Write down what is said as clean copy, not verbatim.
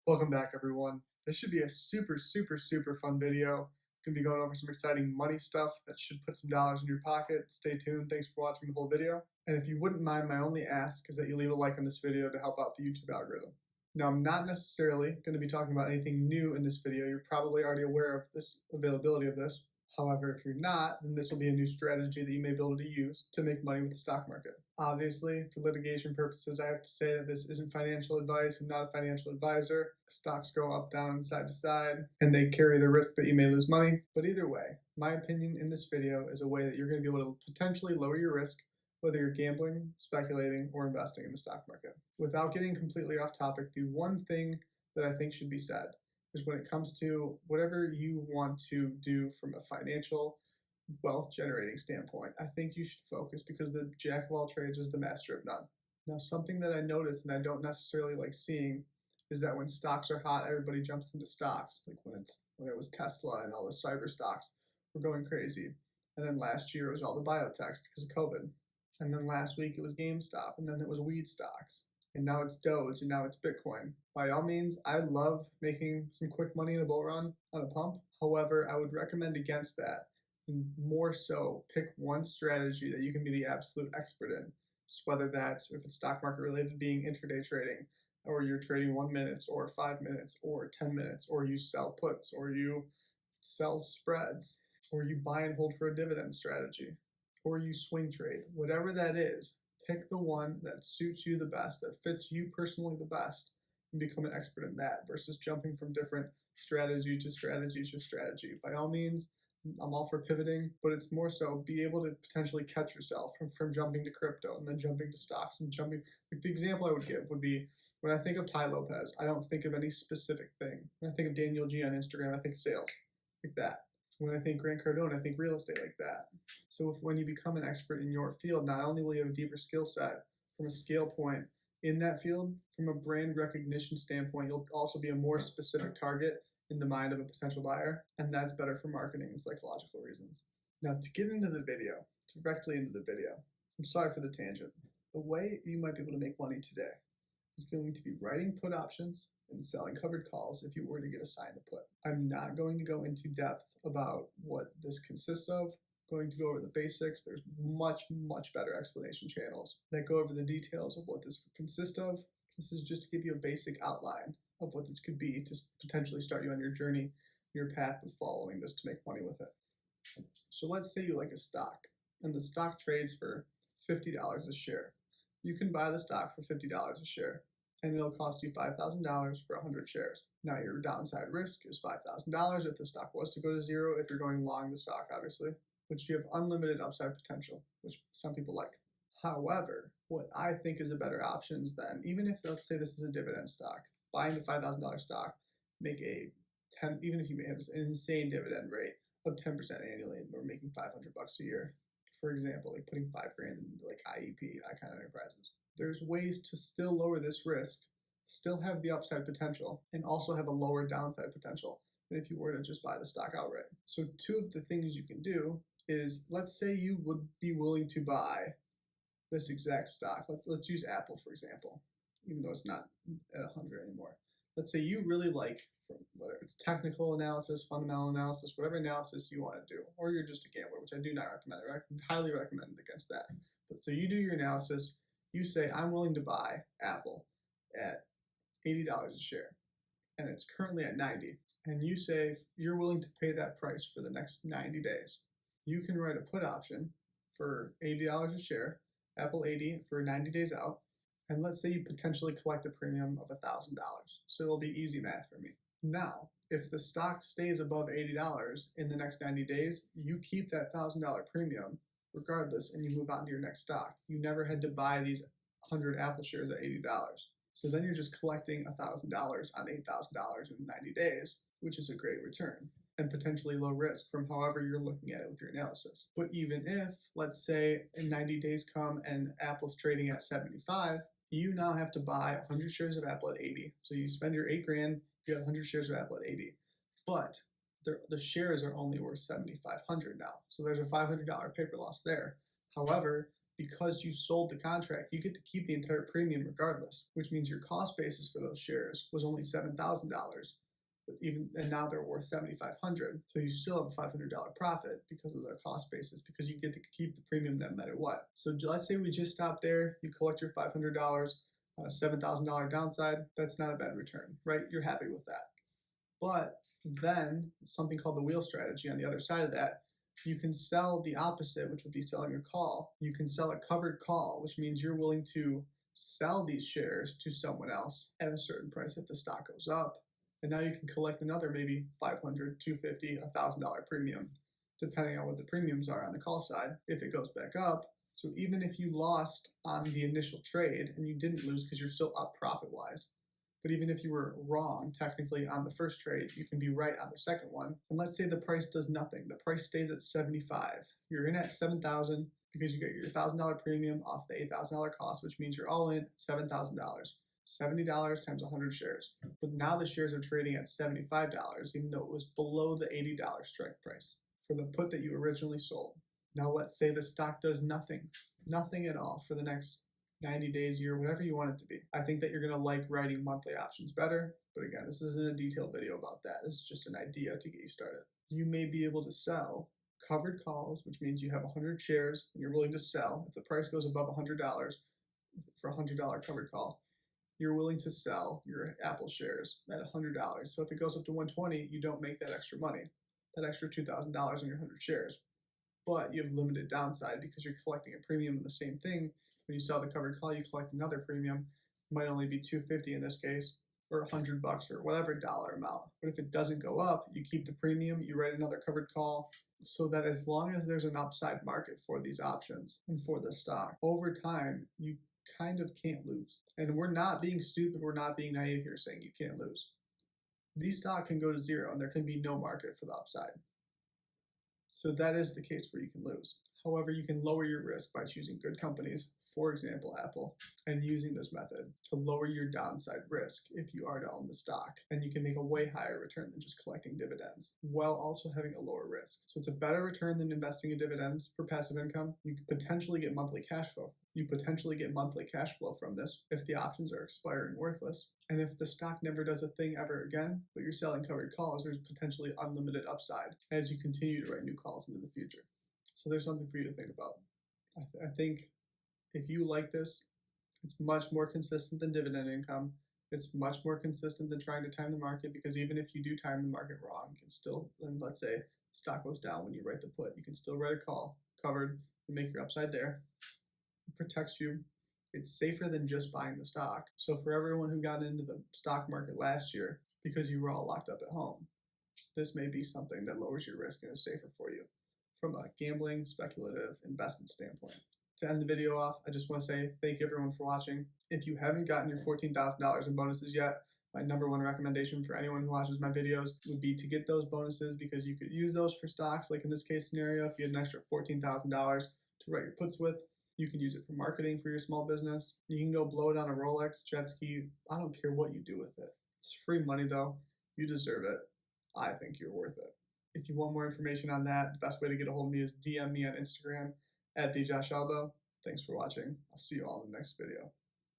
Welcome back, everyone. This should be a super fun video. Going to be going over some exciting money stuff that should put some dollars in your pocket. Stay tuned. Thanks for watching the whole video. And if you wouldn't mind, my only ask is that you leave a like on this video to help out the YouTube algorithm. Now, I'm not necessarily going to be talking about anything new in this video. You're probably already aware of this availability of this. However, if you're not, then this will be a new strategy that you may be able to use to make money with the stock market. Obviously, for litigation purposes, I have to say that this isn't financial advice. I'm not a financial advisor. Stocks go up, down, and side to side, and they carry the risk that you may lose money. But either way, my opinion in this video is a way that you're going to be able to potentially lower your risk, whether you're gambling, speculating, or investing in the stock market. Without getting completely off topic, the one thing that I think should be said is when it comes to whatever you want to do from a financial wealth generating standpoint, I think you should focus because the jack of all trades is the master of none. Now, something that I notice and I don't necessarily like seeing is that when stocks are hot, everybody jumps into stocks. Like when it was Tesla and all the cyber stocks were going crazy. And then last year it was all the biotechs because of COVID. And then last week it was GameStop, and then it was weed stocks. And now it's Doge, and now it's Bitcoin. By all means, I love making some quick money in a bull run on a pump. However, I would recommend against that, and more so pick one strategy that you can be the absolute expert in. So whether that's, if it's stock market related, being intraday trading, or you're trading 1 minute, or 5 minutes, or 10 minutes, or you sell puts, or you sell spreads, or you buy and hold for a dividend strategy, or you swing trade. Whatever that is, pick the one that suits you the best, that fits you personally the best, and become an expert in that versus jumping from different strategy to strategy to strategy. By all means, I'm all for pivoting, but it's more so be able to potentially catch yourself from jumping to crypto and then jumping to stocks and jumping. Like the example I would give would be when I think of Tai Lopez, I don't think of any specific thing. When I think of Daniel G on Instagram, I think sales, like that. When I think Grant Cardone, I think real estate, like that. So when you become an expert in your field, not only will you have a deeper skill set from a scale point in that field, from a brand recognition standpoint, you'll also be a more specific target in the mind of a potential buyer, and that's better for marketing and psychological reasons. Now, to get into the video, directly into the video, I'm sorry for the tangent. The way you might be able to make money today is going to be writing put options and selling covered calls if you were to get assigned a put. I'm not going to go into depth about what this consists of. I'm going to go over the basics. There's much better explanation channels that go over the details of what this would consist of. This is just to give you a basic outline of what this could be to potentially start you on your journey, your path of following this to make money with it. So let's say you like a stock, and the stock trades for $50 a share. You can buy the stock for $50 a share, and it'll cost you $5,000 for 100 shares. Now, your downside risk is $5,000 if the stock was to go to zero, if you're going long the stock, obviously, which you have unlimited upside potential, which some people like. However, what I think is a better option is then, even if, let's say this is a dividend stock, buying the $5,000 stock, make a 10, even if you may have an insane dividend rate of 10% annually, and we're making $500 a year. For example, like putting $5,000 into like IEP, Icon Enterprises. There's ways to still lower this risk, still have the upside potential, and also have a lower downside potential than if you were to just buy the stock outright. So two of the things you can do is, let's say you would be willing to buy this exact stock. Let's use Apple, for example, even though it's not at 100 anymore. Let's say you really like, whether it's technical analysis, fundamental analysis, whatever analysis you want to do, or you're just a gambler, which I do not recommend. I highly recommend against that. But so you do your analysis, you say, I'm willing to buy Apple at $80 a share, and it's currently at 90, and you say you're willing to pay that price for the next 90 days. You can write a put option for $80 a share, Apple 80 for 90 days out, and let's say you potentially collect a premium of $1,000. So it'll be easy math for me. Now, if the stock stays above $80 in the next 90 days, you keep that $1,000 premium regardless, and you move on to your next stock. You never had to buy these 100 Apple shares at $80. So then you're just collecting $1,000 on $8,000 in 90 days, which is a great return and potentially low risk from however you're looking at it with your analysis. But even if, let's say, in 90 days come and Apple's trading at 75, you now have to buy 100 shares of Apple at 80. So you spend your $8,000, you have 100 shares of Apple at 80. But the shares are only worth $7,500 now. So there's a $500 paper loss there. However, because you sold the contract, you get to keep the entire premium regardless, which means your cost basis for those shares was only $7,000. And now they're worth $7,500, so you still have a $500 profit because of the cost basis, because you get to keep the premium no matter what. So let's say we just stop there, you collect your $500, $7,000 downside. That's not a bad return, right? You're happy with that. But then something called the wheel strategy on the other side of that, you can sell the opposite, which would be selling a call. You can sell a covered call, which means you're willing to sell these shares to someone else at a certain price if the stock goes up. And now you can collect another maybe $500, $250, $1,000 premium, depending on what the premiums are on the call side, if it goes back up. So even if you lost on the initial trade, and you didn't lose because you're still up profit-wise, but even if you were wrong technically on the first trade, you can be right on the second one. And let's say the price does nothing. The price stays at 75. You're in at 7,000 because you get your $1,000 premium off the $8,000 cost, which means you're all in at $7,000. $70 times 100 shares. But now the shares are trading at $75, even though it was below the $80 strike price for the put that you originally sold. Now let's say the stock does nothing at all for the next 90 days, year, whatever you want it to be. I think that you're going to like writing monthly options better. But again, this isn't a detailed video about that. This is just an idea to get you started. You may be able to sell covered calls, which means you have 100 shares and you're willing to sell. If the price goes above $100 for a $100 covered call, you're willing to sell your Apple shares at $100. So if it goes up to $120, you don't make that extra money, that extra $2,000 on your 100 shares. But you have limited downside because you're collecting a premium in the same thing. When you sell the covered call, you collect another premium. It might only be $250 in this case, or $100 or whatever dollar amount. But if it doesn't go up, you keep the premium, you write another covered call, so that as long as there's an upside market for these options and for the stock, over time, you kind of can't lose. And we're not being stupid, we're not being naive here saying you can't lose. These stock can go to zero and there can be no market for the upside. So that is the case where you can lose. However, you can lower your risk by choosing good companies, for example, Apple, and using this method to lower your downside risk if you are to own the stock. And you can make a way higher return than just collecting dividends, while also having a lower risk. So it's a better return than investing in dividends for passive income. You could potentially get monthly cash flow. You potentially get monthly cash flow from this if the options are expiring worthless. And if the stock never does a thing ever again, but you're selling covered calls, there's potentially unlimited upside as you continue to write new calls into the future. So there's something for you to think about. I think if you like this, it's much more consistent than dividend income. It's much more consistent than trying to time the market, because even if you do time the market wrong, you can still, and let's say stock goes down when you write the put, you can still write a call covered and make your upside there. It protects you. It's safer than just buying the stock. So for everyone who got into the stock market last year because you were all locked up at home, this may be something that lowers your risk and is safer for you from a gambling, speculative, investment standpoint. To end the video off, I just want to say thank you everyone for watching. If you haven't gotten your $14,000 in bonuses yet, my number one recommendation for anyone who watches my videos would be to get those bonuses, because you could use those for stocks. Like in this case scenario, if you had an extra $14,000 to write your puts with, you can use it for marketing for your small business. You can go blow it on a Rolex, jet ski. I don't care what you do with it. It's free money though. You deserve it. I think you're worth it. If you want more information on that, the best way to get a hold of me is DM me on Instagram at TheJoshElbow. Thanks for watching. I'll see you all in the next video.